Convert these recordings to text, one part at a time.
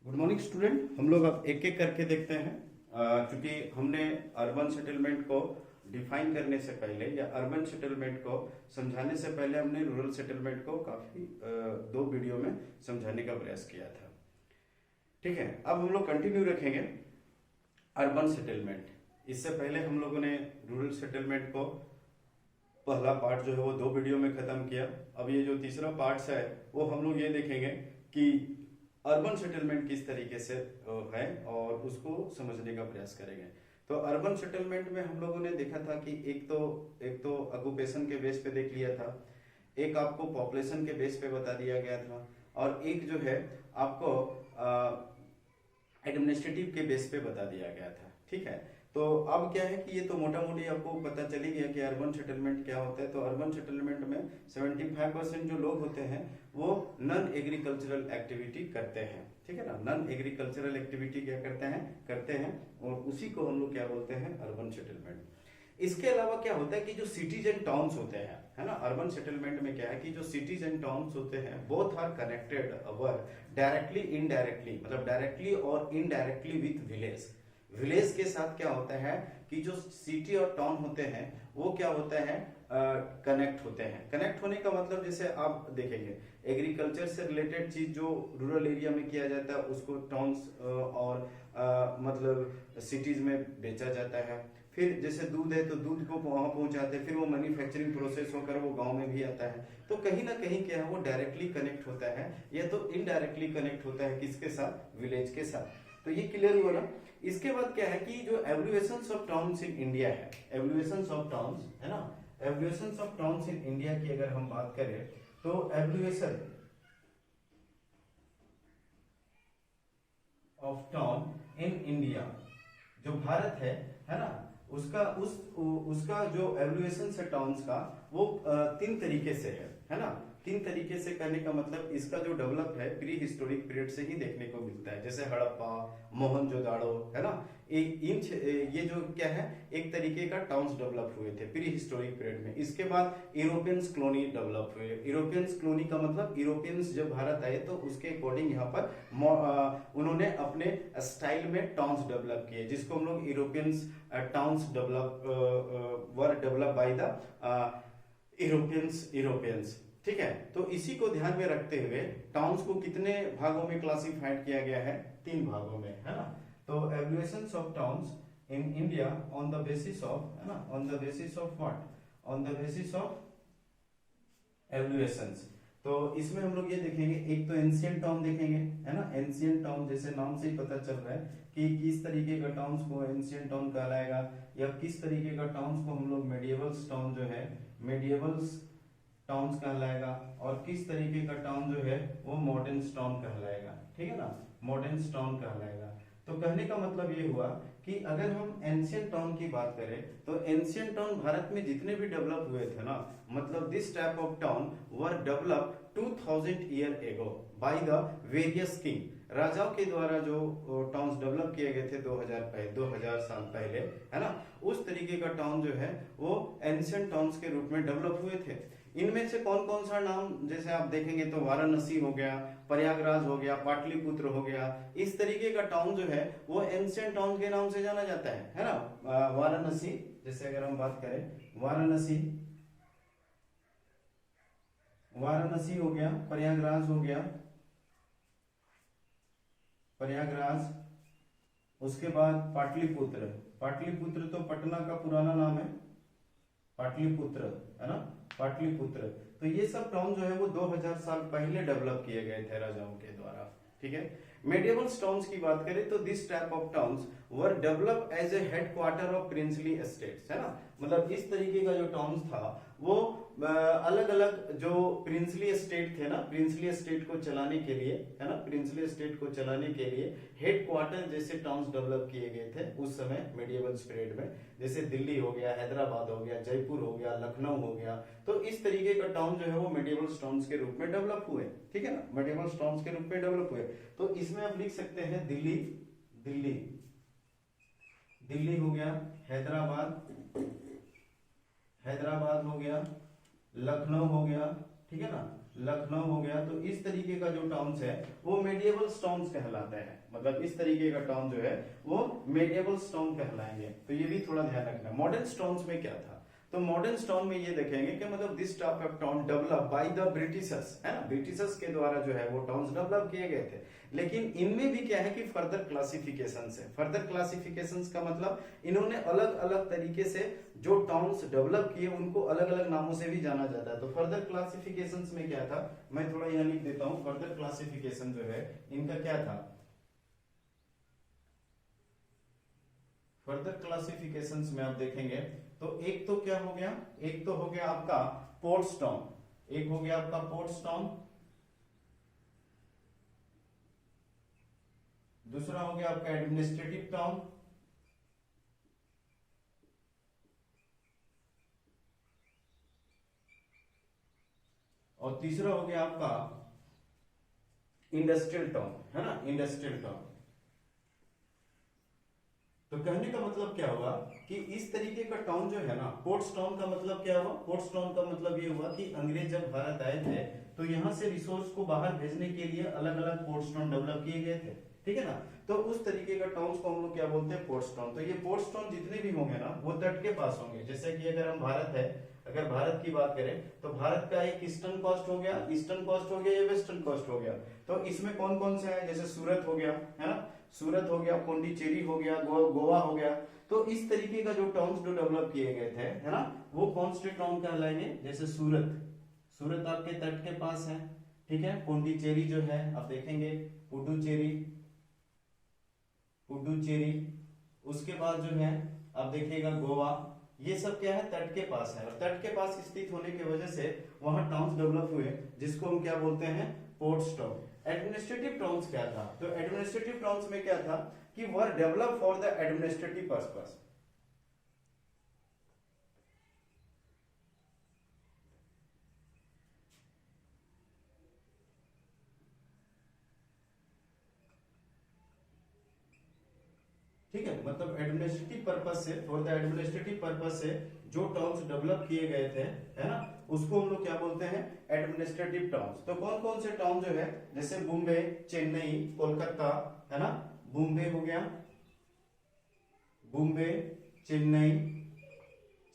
Good morning student. हम लोग अब एक एक करके देखते हैं। क्योंकि हमने अर्बन सेटलमेंट को डिफाइन करने से पहले या अर्बन सेटलमेंट को समझाने से पहले हमने रूरल सेटलमेंट को काफी दो वीडियो में समझाने का प्रयास किया था। ठीक है, अब हम लोग कंटिन्यू रखेंगे अर्बन सेटलमेंट। इससे पहले हम लोगों ने रूरल सेटलमेंट को पहला पार्ट जो है वो दो वीडियो में खत्म किया। अब ये जो तीसरा पार्ट है वो हम लोग ये देखेंगे कि अर्बन सेटलमेंट किस तरीके से है और उसको समझने का प्रयास करेंगे। तो अर्बन सेटलमेंट में हम लोगों ने देखा था कि एक तो ऑक्यूपेशन के बेस पे देख लिया था, एक आपको पॉपुलेशन के बेस पे बता दिया गया था, और एक जो है आपको एडमिनिस्ट्रेटिव के बेस पे बता दिया गया था। ठीक है, तो अब क्या है कि ये तो मोटा मोटी आपको पता चली गया कि अर्बन सेटलमेंट क्या होता है। तो अर्बन सेटलमेंट में 75% जो लोग होते हैं वो नॉन एग्रीकल्चरल एक्टिविटी करते हैं। ठीक है ना, नॉन एग्रीकल्चरल एक्टिविटी क्या करते हैं और उसी को हम लोग क्या बोलते हैं, अर्बन सेटलमेंट। इसके अलावा क्या होता है कि जो सिटीज एंड टाउन्स होते हैं, है ना, अर्बन सेटलमेंट में क्या है कि जो सिटीज एंड टाउन्स होते हैं both are connected or directly indirectly, मतलब डायरेक्टली और इनडायरेक्टली विथ विलेज। विलेज के साथ क्या होता है कि जो सिटी और टाउन होते हैं वो क्या होता है, कनेक्ट होते हैं। कनेक्ट होने का मतलब जैसे आप देखेंगे एग्रीकल्चर से रिलेटेड चीज जो रूरल एरिया में किया जाता है उसको टाउन्स और मतलब सिटीज में बेचा जाता है। फिर जैसे दूध है तो दूध को वहां पहुंचाते हैं, फिर वो मैन्युफैक्चरिंग प्रोसेस होकर वो गांव में भी आता है। तो कहीं ना कहीं क्या है वो डायरेक्टली कनेक्ट होता है या तो इनडायरेक्टली कनेक्ट होता है, किसके साथ, विलेज के साथ। तो ये क्लियर हुआ ना। इसके बाद क्या है कि जो एवल्यूएशंस ऑफ टाउन्स इन इंडिया है, एवल्यूएशंस ऑफ टाउन्स है ना, एवल्यूएशंस ऑफ टाउन्स इन इंडिया की अगर हम बात करें तो एवल्यूएशन ऑफ टाउन इन इंडिया जो भारत है ना, उसका जो एवल्यूएशन है टाउन्स का वो तीन तरीके से है ना। तीन तरीके से करने का मतलब इसका जो डेवलप है प्री हिस्टोरिक पीरियड से ही देखने को मिलता है। जैसे हड़प्पा, मोहनजोदाड़ो, है ना, ये जो क्या है एक तरीके का टाउन्स डेवलप हुए थे प्री हिस्टोरिक पीरियड में। इसके बाद यूरोपियंस कॉलोनी डेवलप हुए। यूरोपियंस कॉलोनी का मतलब यूरोपियंस जब भारत आए तो उसके अकॉर्डिंग यहाँ पर उन्होंने अपने स्टाइल में टाउन्स डेवलप किए, जिसको हम लोग Europeans towns develop by the Europeans. ठीक है, तो इसी को ध्यान में रखते हुए टाउन्स को कितने भागों में क्लासिफाइड किया गया है, तीन भागों में, है ना। तो evaluations of towns in India on the basis of, है ना, on the basis of what, on the basis of evaluations. तो इसमें हम लोग ये देखेंगे, एक तो एंशिएंट टाउन देखेंगे, है ना। एंशिएंट टाउन जैसे नाम से ही पता चल रहा है कि किस तरीके का टाउन्स को एंशिएंट टाउन कहलाएगा, या किस तरीके का टाउन्स को हम लोग मेडिएवल्स टाउन जो है मेडिएवल्स टाउन्स कहलाएगा, और किस तरीके का टाउन जो है वो मॉडर्न टाउन कहलाएगा। ठीक है ना, मॉडर्न टाउन कहलाएगा। तो कहने का मतलब ये हुआ कि अगर हम एंशिएंट टाउन की बात करें तो एंशिएंट टाउन भारत में जितने भी डेवलप हुए थे ना, मतलब this type of town were develop 2000 year ago by the various king. राजाओं के द्वारा जो टाउन्स डेवलप किए गए थे 2000 साल पहले, है ना, उस तरीके का टाउन जो है वो एंशिएंट टाउन्स के रूप में डेवलप हुए थे। इनमें से कौन कौन सा नाम जैसे आप देखेंगे तो वाराणसी हो गया, प्रयागराज हो गया, पाटलिपुत्र हो गया, इस तरीके का टाउन जो है वो एंशिएंट टाउन के नाम से जाना जाता है ना। वाराणसी, जैसे अगर हम बात करें वाराणसी हो गया, प्रयागराज हो गया, प्रयागराज, उसके बाद पाटलिपुत्र। पाटलिपुत्र तो पटना का पुराना नाम है, पाटलिपुत्र, है ना, पाटलिपुत्र। तो ये सब टाउन जो है वो 2000 साल पहले डेवलप किए गए थे राजाओं के द्वारा। ठीक है, मेडिएवल टाउन्स की बात करें तो this type of towns were develop as a headquarter of princely estates, है ना। मतलब इस तरीके का जो टाउन्स था वो अलग अलग जो प्रिंसली एस्टेट थे ना, प्रिंसली एस्टेट को चलाने के लिए, है ना, प्रिंसली एस्टेट को चलाने के लिए हेडक्वार्टर जैसे टाउन्स डेवलप किए गए थे उस समय मेडिएवल पीरियड में। जैसे दिल्ली हो गया, हैदराबाद हो गया, जयपुर हो गया, लखनऊ हो गया। तो इस तरीके का टाउन जो है वो मेडिएवल टाउन्स के रूप में डेवलप हुए। ठीक है ना, मेडिएवल टाउन्स के रूप में डेवलप हुए। तो इसमें आप लिख सकते हैं दिल्ली, दिल्ली, दिल्ली हो गया, हैदराबाद, हैदराबाद हो गया, लखनऊ हो गया, ठीक है ना, लखनऊ हो गया। तो इस तरीके का जो टाउन्स है वो मेडिएवल टाउन्स कहलाते हैं, मतलब इस तरीके का टाउन जो है वो मेडिएवल टाउन कहलाएंगे। तो ये भी थोड़ा ध्यान रखना। मॉडर्न टाउन्स में क्या था, तो मॉडर्न टाउन में ये देखेंगे कि मतलब this type of town develop by the Britishers, है ना, ब्रिटिशर्स के द्वारा जो है वो टाउन्स डेवलप किए गए थे। लेकिन इनमें भी क्या है कि फर्दर क्लासिफिकेशंस है। फर्दर क्लासिफिकेशंस का मतलब इन्होंने अलग अलग तरीके से जो टाउन्स डेवलप किए उनको अलग अलग नामों से भी जाना जाता है। तो फर्दर क्लासिफिकेशंस में क्या था, मैं थोड़ा यहाँ लिख देता हूँ। फर्दर क्लासिफिकेशन जो है इनका क्या था, फर्दर क्लासिफिकेशंस में आप देखेंगे तो एक तो क्या हो गया, एक तो हो गया आपका पोर्ट्स टाउन, एक हो गया आपका पोर्ट्स टाउन, दूसरा हो गया आपका एडमिनिस्ट्रेटिव टाउन, और तीसरा हो गया आपका इंडस्ट्रियल टाउन, है ना, इंडस्ट्रियल टाउन। तो कहने का मतलब क्या हुआ कि इस तरीके का टाउन जो है ना, पोर्ट्स टाउन का मतलब क्या हुआ, पोर्ट्स टाउन का मतलब ये हुआ कि अंग्रेज जब भारत आए थे तो यहाँ से रिसोर्स को बाहर भेजने के लिए अलग अलग पोर्ट्स टाउन डेवलप किए गए थे, ठीक है ना। तो उस तरीके का टाउन्स को हम लोग क्या बोलते हैं, पोर्ट्स टाउन। तो ये पोर्ट्स टाउन जितने भी होंगे ना वो तट के पास होंगे। जैसे कि अगर हम भारत है, अगर भारत की बात करें तो भारत का एक ईस्टर्न कोस्ट हो गया, ईस्टर्न कोस्ट हो गया, या वेस्टर्न कोस्ट हो गया। तो इसमें कौन कौन से है, जैसे सूरत हो गया, है ना, सूरत हो गया, पौंडीचेरी हो गया, गोवा हो गया। तो इस तरीके का जो टाउन्स जो डेवलप किए गए थे, है ना, वो कौन से टाउन कहलाएंगे, जैसे सूरत, सूरत आपके तट के पास है, ठीक है। पौंडीचेरी जो है आप देखेंगे, पुडुचेरी, पुडुचेरी, उसके बाद जो है आप देखिएगा गोवा, ये सब क्या है, तट के पास है। और तट के पास स्थित होने की वजह से वहां टाउन्स डेवलप हुए जिसको हम क्या बोलते हैं, पोर्ट्स टाउन। एडमिनिस्ट्रेटिव टाउन्स क्या था, तो एडमिनिस्ट्रेटिव टाउन्स में क्या था कि वर develop for the administrative purpose. ठीक है, मतलब एडमिनिस्ट्रेटिव पर्पस से, फॉर द एडमिनिस्ट्रेटिव पर्पस से जो टाउन्स डेवलप किए गए थे, है ना, उसको हम लोग क्या बोलते हैं, एडमिनिस्ट्रेटिव टाउन्स। तो कौन कौन से टाउन जो है, जैसे बॉम्बे, चेन्नई, कोलकाता, है ना, बॉम्बे हो गया, बॉम्बे, चेन्नई,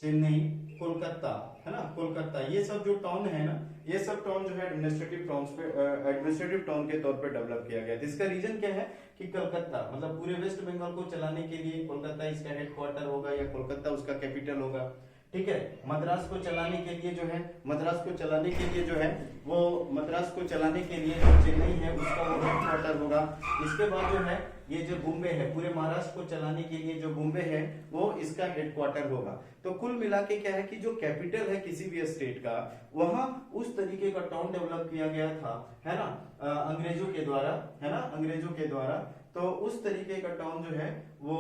चेन्नई, कोलकाता, है ना, कोलकाता, ये सब जो टाउन है ना, ये सब टाउन जो है एडमिनिस्ट्रेटिव टाउन पे, एडमिनिस्ट्रेटिव टाउन के तौर पे डेवलप किया गया। इसका रीजन क्या है कि कलकत्ता, मतलब पूरे वेस्ट बंगाल को चलाने के लिए कोलकाता इसका हेडक्वार्टर होगा या कोलकाता उसका कैपिटल होगा, ठीक है। मद्रास को चलाने के लिए जो है, मद्रास को चलाने के लिए जो है वो, मद्रास को चलाने के लिए जो चेन्नई है उसका वो हेडक्वार्टर होगा। इसके बाद जो है ये जो बॉम्बे है, पूरे महाराष्ट्र को चलाने के लिए जो बॉम्बे है वो इसका हेडक्वार्टर होगा। तो कुल मिला के क्या है कि जो कैपिटल है किसी भी स्टेट का, वहां उस तरीके का टाउन डेवलप किया गया था, है ना, अंग्रेजों के द्वारा, है ना, अंग्रेजों के द्वारा। तो उस तरीके का टाउन जो है वो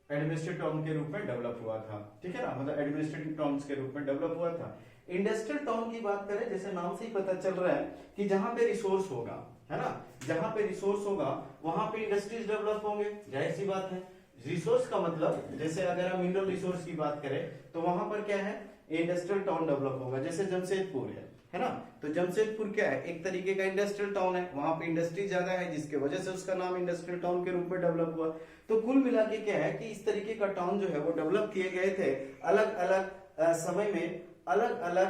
एडमिनिस्ट्रेटिव टाउन के रूप में डेवलप हुआ था, ठीक है ना, मतलब एडमिनिस्ट्रेटिव टाउन के रूप में डेवलप हुआ था। इंडस्ट्रियल टाउन की बात करें, जैसे नाम से ही पता चल रहा है कि जहां पे रिसोर्स होगा, है ना, जहां पे रिसोर्स होगा वहां पे इंडस्ट्रीज डेवलप होंगे, जाहिर सी बात है। रिसोर्स का मतलब, जैसे अगर हम मिनरल रिसोर्स की बात करें तो वहां पर क्या है, इंडस्ट्रियल टाउन डेवलप होगा। जैसे जमशेदपुर है ना, तो जमशेदपुर क्या है, एक तरीके का इंडस्ट्रियल टाउन है, वहां पे इंडस्ट्री ज्यादा है जिसकी वजह से उसका नाम इंडस्ट्रियल टाउन के रूप में डेवलप हुआ। तो कुल मिला के क्या है कि इस तरीके का टाउन जो है वो डेवलप किए गए थे अलग अलग समय में, अलग अलग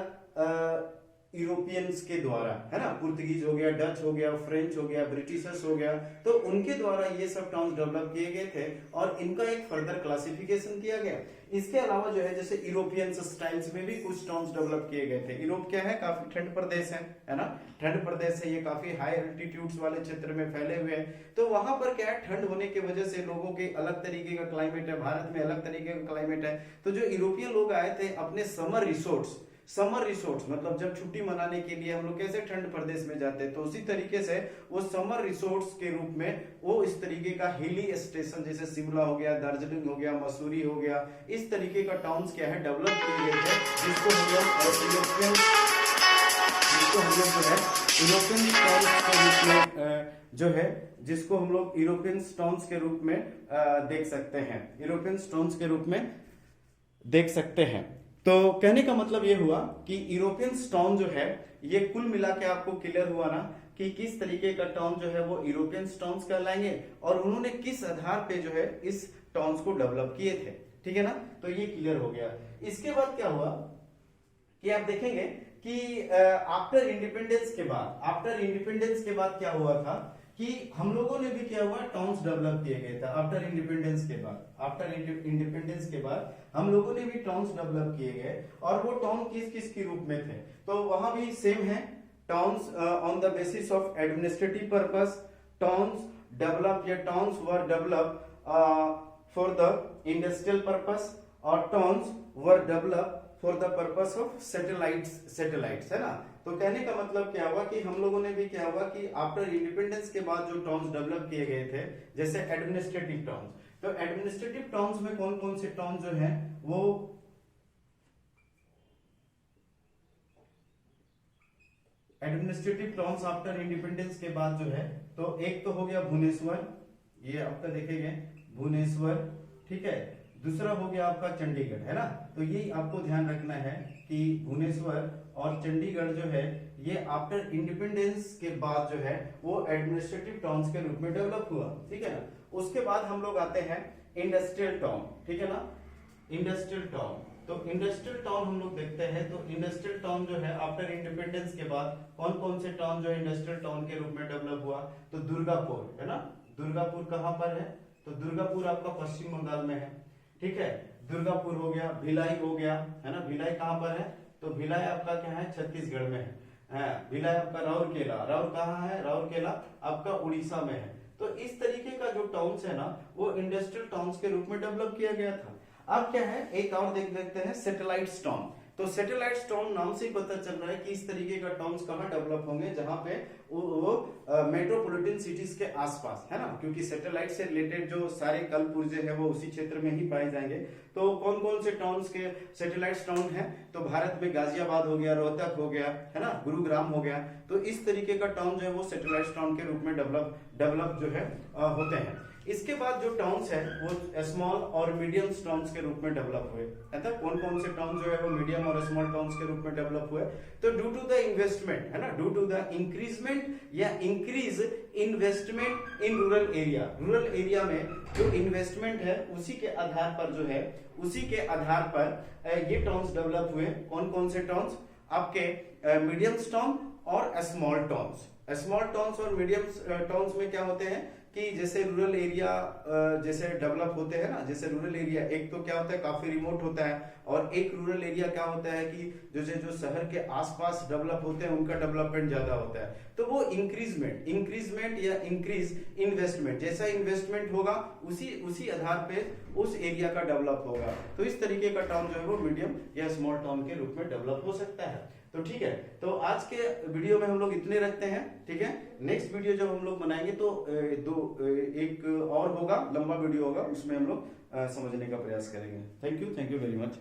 यूरोपियंस के द्वारा, है ना, पुर्तगीज हो गया, डच हो गया, फ्रेंच हो गया, ब्रिटिशर्स हो गया, तो उनके द्वारा ये सब टाउन्स डेवलप किए गए थे और इनका एक फर्दर क्लासिफिकेशन किया गया। इसके अलावा जो है जैसे यूरोपियन स्टाइल्स में भी कुछ टाउन्स डेवलप किए गए थे। यूरोप क्या है, काफी ठंड प्रदेश है ना, ठंड प्रदेश है, ये काफी हाई एल्टीट्यूड्स वाले क्षेत्र में फैले हुए हैं। तो वहां पर क्या है, ठंड होने की वजह से लोगों के अलग तरीके का क्लाइमेट है, भारत में अलग तरीके का क्लाइमेट है। तो जो यूरोपियन लोग आए थे अपने समर रिसोर्ट्स मतलब जब छुट्टी मनाने के लिए हम लोग कैसे ठंड प्रदेश में जाते हैं, तो उसी तरीके से वो समर रिसोर्ट्स के रूप में वो इस तरीके का हिली स्टेशन, जैसे शिमला हो गया, दार्जिलिंग हो गया, मसूरी हो गया, इस तरीके का टाउन्स क्या है डेवलप किए गए थे, जिसको हम लोग यूरोपियन जो है, जिसको हम लोग यूरोपियन टाउन्स के रूप में देख सकते हैं, यूरोपियन टाउन्स के रूप में देख सकते हैं। तो कहने का मतलब ये हुआ कि यूरोपियन टाउन जो है, ये कुल मिला के आपको क्लियर हुआ ना कि किस तरीके का टाउन जो है वो यूरोपियन टाउन्स कहलाएंगे और उन्होंने किस आधार पे जो है इस टाउन्स को डेवलप किए थे। ठीक है ना, तो ये क्लियर हो गया। इसके बाद क्या हुआ कि आप देखेंगे कि आफ्टर इंडिपेंडेंस के बाद क्या हुआ था कि हम लोगों ने भी क्या हुआ, टाउन्स डेवलप किए गए थे आफ्टर इंडिपेंडेंस के बाद हम लोगों ने भी टाउन्स डेवलप किए गए और वो टाउन किस किस के रूप में थे, तो वहां भी सेम है, towns on the basis of administrative purpose, towns develop या towns were develop for the industrial purpose और towns were develop for the purpose of satellites है ना। तो कहने का मतलब क्या हुआ कि हम लोगों ने भी क्या हुआ कि आफ्टर इंडिपेंडेंस के बाद जो टाउन्स डेवलप किए गए थे, जैसे एडमिनिस्ट्रेटिव टाउन्स, तो एडमिनिस्ट्रेटिव टाउन्स में कौन कौन से टाउन जो है वो एडमिनिस्ट्रेटिव टाउन्स आफ्टर इंडिपेंडेंस के बाद जो है, तो एक तो हो गया भुवनेश्वर, ये आपका देखेंगे भुवनेश्वर, ठीक है। दूसरा हो गया आपका चंडीगढ़, है ना। तो ये आपको ध्यान रखना है कि भुवनेश्वर और चंडीगढ़ जो है ये आफ्टर इंडिपेंडेंस के बाद जो है वो एडमिनिस्ट्रेटिव टाउन्स के रूप में डेवलप हुआ, ठीक है ना। उसके बाद हम लोग आते हैं इंडस्ट्रियल टाउन, ठीक है ना, इंडस्ट्रियल टाउन। तो इंडस्ट्रियल टाउन हम लोग देखते हैं, तो इंडस्ट्रियल टाउन जो है आफ्टर इंडिपेंडेंस के बाद कौन कौन से टाउन जो इंडस्ट्रियल टाउन के रूप में डेवलप हुआ, तो दुर्गापुर, है ना। दुर्गापुर कहां पर है, तो दुर्गापुर आपका पश्चिम बंगाल में है, ठीक है। दुर्गापुर हो गया, भिलाई हो गया, है ना। भिलाई कहां पर है, तो भिलाई आपका क्या है, छत्तीसगढ़ में है। भिलाई आपका राउरकेला, राउर कहां है, राउरकेला आपका उड़ीसा में है। तो इस तरीके का जो टाउन्स है ना वो इंडस्ट्रियल टाउन्स के रूप में डेवलप किया गया था। अब क्या है, एक और देखते हैं सैटेलाइट टाउन। तो सैटेलाइट टाउन नाम से ही पता चल रहा है कि इस तरीके का टाउन्स कहां डेवलप होंगे, जहां पे वो मेट्रोपॉलिटन सिटीज के आसपास, है ना, क्योंकि सैटेलाइट से रिलेटेड जो सारे कल पुर्जे हैं वो उसी क्षेत्र में ही पाए जाएंगे। तो कौन कौन से टाउन्स के सैटेलाइट टाउन है, तो भारत में गाजियाबाद हो गया, रोहतक हो गया, है ना, गुरुग्राम हो गया। तो इस तरीके का टाउन जो है वो सैटेलाइट टाउन के रूप में डेवलप जो है होते हैं। इसके बाद जो टाउन्स है वो स्मॉल और मीडियम टाउन्स के रूप में डेवलप हुए। अतः कौन कौन से टाउन जो है वो मीडियम और स्मॉल टाउन्स के रूप में डेवलप हुए, तो ड्यू टू द इन्वेस्टमेंट, है ना, ड्यू टू द इंक्रीजमेंट या increase investment in rural area में जो इन्वेस्टमेंट है उसी के आधार पर जो है, उसी के आधार पर ये टाउन्स डेवलप हुए। कौन कौन से टाउन्स, आपके मीडियम टाउन और स्मॉल टाउन्स और मीडियम टाउन्स में क्या होते हैं कि जैसे रूरल एरिया जैसे डेवलप होते हैं ना, जैसे रूरल एरिया एक तो क्या होता है काफी रिमोट होता है, और एक रूरल एरिया क्या होता है कि जो शहर के आसपास डेवलप होते हैं उनका डेवलपमेंट ज्यादा होता है। तो वो इंक्रीजमेंट या इंक्रीज इन्वेस्टमेंट, जैसा इन्वेस्टमेंट होगा उसी आधार पे उस एरिया का डेवलप होगा। तो इस तरीके का टाउन जो है वो मीडियम या स्मॉल टाउन के रूप में डेवलप हो सकता है। तो ठीक है, तो आज के वीडियो में हम लोग इतने रखते हैं, ठीक है। नेक्स्ट वीडियो जब हम लोग बनाएंगे तो एक और होगा, लंबा वीडियो होगा, उसमें हम लोग समझने का प्रयास करेंगे। Thank you very much.